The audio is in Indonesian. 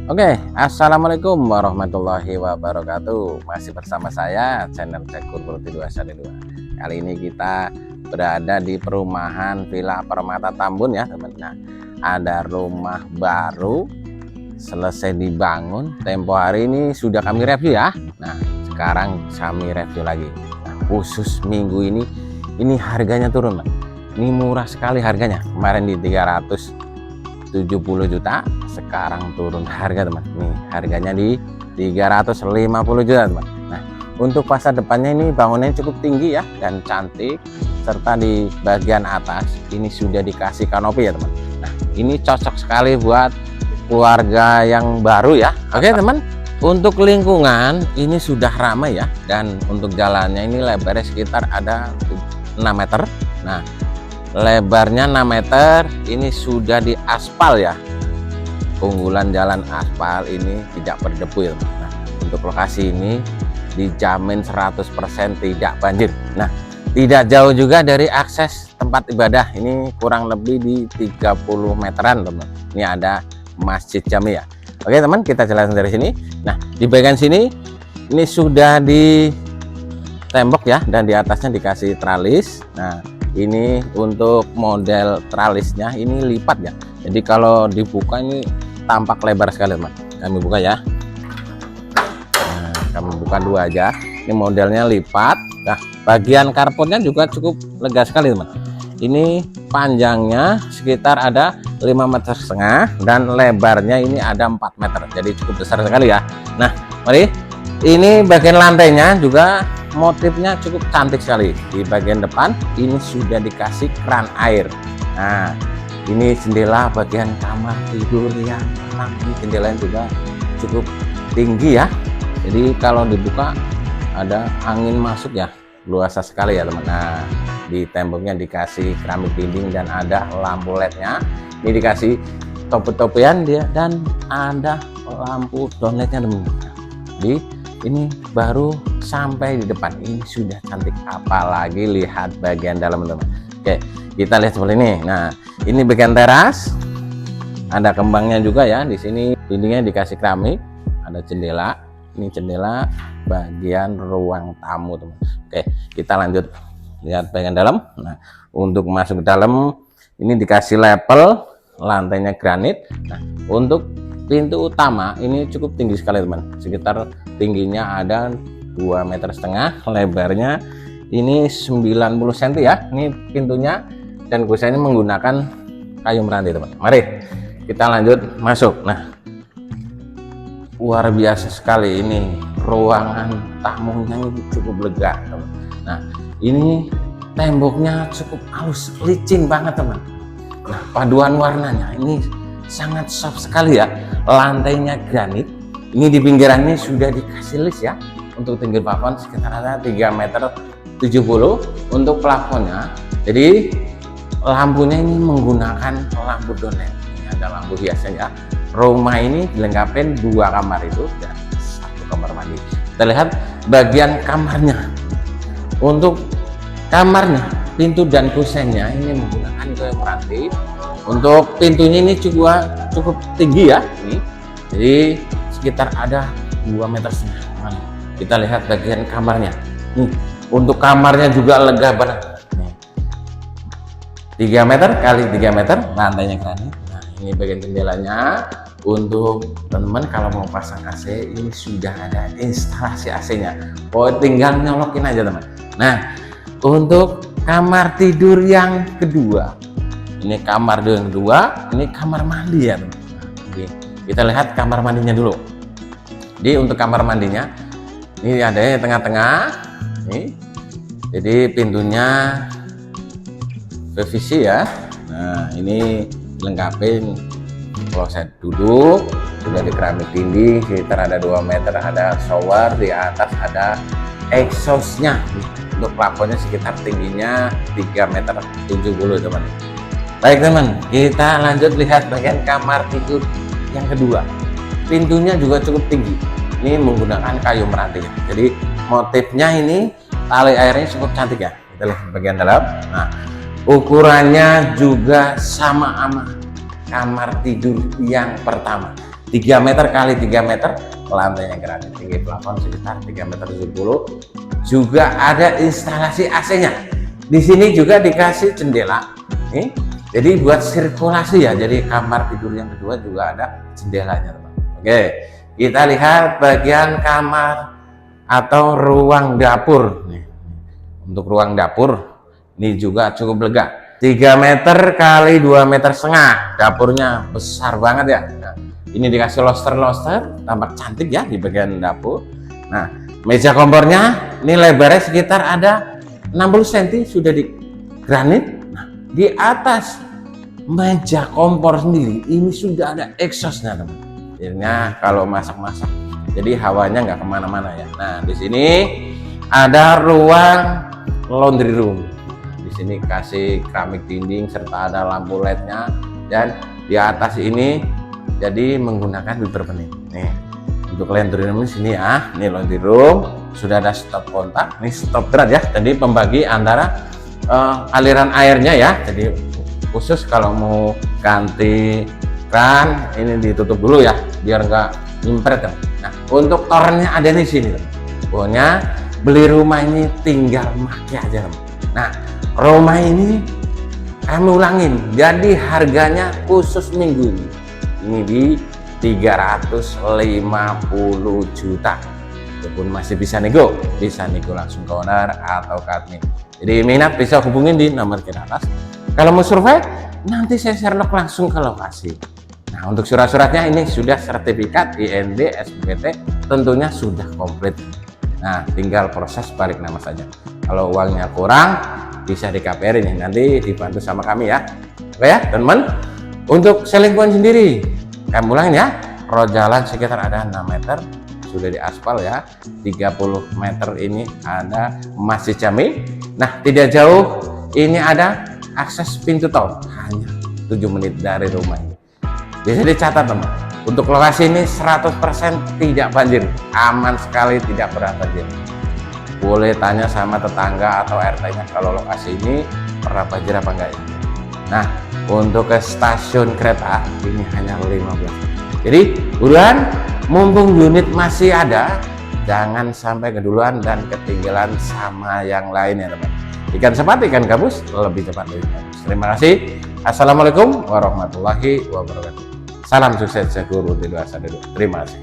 Oke, assalamualaikum warahmatullahi wabarakatuh. Masih bersama saya channel Cekur Properti 212. Kali ini kita berada di perumahan Villa Permata Tambun ya teman. Nah, ada rumah baru selesai dibangun. Tempo hari ini sudah kami review ya. Nah, sekarang kami review lagi. Nah, khusus minggu ini harganya turun, Mas. Ini murah sekali harganya. Kemarin di 370 juta, sekarang turun harga teman. Nih harganya di 350 juta teman. Nah, untuk fasad depannya ini bangunannya cukup tinggi ya dan cantik, serta di bagian atas ini sudah dikasih kanopi ya teman. Nah, ini cocok sekali buat keluarga yang baru ya. Oke teman, untuk lingkungan ini sudah ramai ya, dan untuk jalannya ini lebarnya sekitar ada 6 meter. Nah, lebarnya 6 meter, ini sudah di aspal ya. Keunggulan jalan aspal ini tidak berdebu ya. Nah, untuk lokasi ini dijamin 100% tidak banjir. Nah, tidak jauh juga dari akses tempat ibadah. Ini kurang lebih di 30 meteran teman. Ini ada Masjid Jami ya. Oke teman, kita jelasin dari sini. Nah, di bagian sini ini sudah di tembok ya, dan di atasnya dikasih tralis. Nah, ini untuk model tralisnya ini lipat ya, jadi kalau dibuka ini tampak lebar sekali teman. Kami buka ya. Nah, kami buka dua aja. Ini modelnya lipat. Nah, bagian karpotnya juga cukup lega sekali teman. Ini panjangnya sekitar ada 5,5 meter dan lebarnya ini ada 4 meter, jadi cukup besar sekali ya. Nah, mari, ini bagian lantainya juga motifnya cukup cantik sekali. Di bagian depan ini sudah dikasih keran air. Nah, ini jendela bagian kamar tidur yang enak. Ini jendelanya juga cukup tinggi ya, jadi kalau dibuka ada angin masuk ya, luas sekali ya teman. Nah, di temboknya dikasih keramik dinding dan ada lampu LED-nya. Ini dikasih topi-topian dia dan ada lampu downlightnya teman. Di ini baru sampai di depan ini sudah cantik, apalagi lihat bagian dalam teman. Oke, kita lihat seperti ini. Nah, ini bagian teras, ada kembangnya juga ya. Di sini dindingnya dikasih keramik, ada jendela. Ini jendela bagian ruang tamu teman. Oke, kita lanjut lihat bagian dalam. Nah, untuk masuk ke dalam ini dikasih level, lantainya granit. Nah, untuk pintu utama ini cukup tinggi sekali teman, sekitar tingginya ada 2,5 meter, lebarnya ini 90 cm ya. Ini pintunya dan kusanya menggunakan kayu meranti teman. Mari kita lanjut masuk. Nah, luar biasa sekali ini ruangan tamunya, ini cukup lega teman. Nah, ini temboknya cukup halus, licin banget teman. Nah, paduan warnanya ini sangat soft sekali ya. Lantainya granit. Ini di pinggirannya sudah dikasih list ya. Untuk tinggi plafon sekitar ada 3,70 meter untuk plafonnya. Jadi lampunya ini menggunakan lampu downlight. Ini ada lampu hiasnya. Rumah ini dilengkapi 2 kamar itu dan 1 kamar mandi. Kita lihat bagian kamarnya. Untuk kamarnya, pintu dan kusennya ini menggunakan kayu meranti. Untuk pintunya ini cukup tinggi ya, ini jadi sekitar ada 2,5 meter. Kita lihat bagian kamarnya. Nih, untuk kamarnya juga lega banget. Nih, 3 meter kali 3 meter, lantainya granit. Nah, ini bagian jendelanya. Untuk teman-teman kalau mau pasang AC ini sudah ada instalasi AC-nya. Pokoknya tinggal nyolokin aja teman. Nah, untuk kamar tidur yang kedua, ini kamar yang kedua, ini kamar mandi ya teman. Oke, kita lihat kamar mandinya dulu. Jadi untuk kamar mandinya ini ada di tengah-tengah nih, jadi pintunya PVC ya. Nah, ini lengkapin kloset duduk, sudah di keramik dinding sekitar ada 2 meter, ada shower, di atas ada exhaustnya. Untuk plafonnya sekitar tingginya 3,70 meter teman. Baik teman, kita lanjut lihat bagian kamar tidur yang kedua. Pintunya juga cukup tinggi. Ini menggunakan kayu meranti. Jadi motifnya ini tali airnya cukup cantik ya. Kita lihat bagian dalam. Nah, ukurannya juga sama kamar tidur yang pertama. 3 meter kali 3 meter, lantainya granit, tinggi plafon sekitar 3,70 meter. Juga ada instalasi AC-nya. Di sini juga dikasih jendela nih, jadi buat sirkulasi ya. Jadi kamar tidur yang kedua juga ada jendelanya, teman. Oke, kita lihat bagian kamar atau ruang dapur nih. Untuk ruang dapur ini juga cukup lega, 3 meter kali 2,5 meter. Dapurnya besar banget ya. Nah, ini dikasih loster tampak cantik ya di bagian dapur. Nah, meja kompornya ini lebarnya sekitar ada 60 cm, sudah di granit. Nah, di atas meja kompor sendiri ini sudah ada exhaustnya, teman. Akhirnya kalau masak-masak jadi hawanya nggak kemana-mana ya. Nah, di sini ada ruang laundry room. Di sini kasih keramik dinding serta ada lampu LED-nya, dan di atas ini jadi menggunakan filter bening. Nih, untuk laundry room di sini ya. Ini laundry room sudah ada stop kontak, ini stop drat ya. Jadi pembagi antara aliran airnya ya. Jadi khusus kalau mau ganti keran ini ditutup dulu ya, biar enggak nyimpret kan. Nah, untuk torennya ada di sini, teman. Pokoknya beli rumah ini tinggal maki aja, teman. Nah, rumah ini kami ulangin, jadi harganya khusus minggu ini di 350 juta. Itu pun masih bisa nego langsung ke owner atau ke admin. Jadi minat bisa hubungin di nomor di atas. Kalau mau survei nanti saya share langsung ke lokasi. Nah, untuk surat-suratnya ini sudah sertifikat IND SPT, tentunya sudah komplit. Nah, tinggal proses balik nama saja. Kalau uangnya kurang bisa di KPR ini, nanti dibantu sama kami ya. Oke ya teman-teman. Untuk selingkuhan sendiri kami ulangin ya, road jalan sekitar ada 6 meter, sudah di aspal ya. 30 meter ini ada Masjid Jami. Nah, tidak jauh ini ada akses pintu tol, hanya 7 menit dari rumah ini. Bisa dicatat, teman. Untuk lokasi ini 100% tidak banjir, aman sekali, tidak pernah banjir. Boleh tanya sama tetangga atau RT-nya kalau lokasi ini pernah banjir apa enggak ya. Nah, untuk ke stasiun kereta ini hanya 15. Jadi buruan, mumpung unit masih ada, jangan sampai keduluan dan ketinggalan sama yang lain ya, teman. Ikan sepat, ikan gabus lebih cepat lebih bagus. Terima kasih. Assalamualaikum warahmatullahi wabarakatuh. Salam sukses, guru di luar sana. Terima kasih.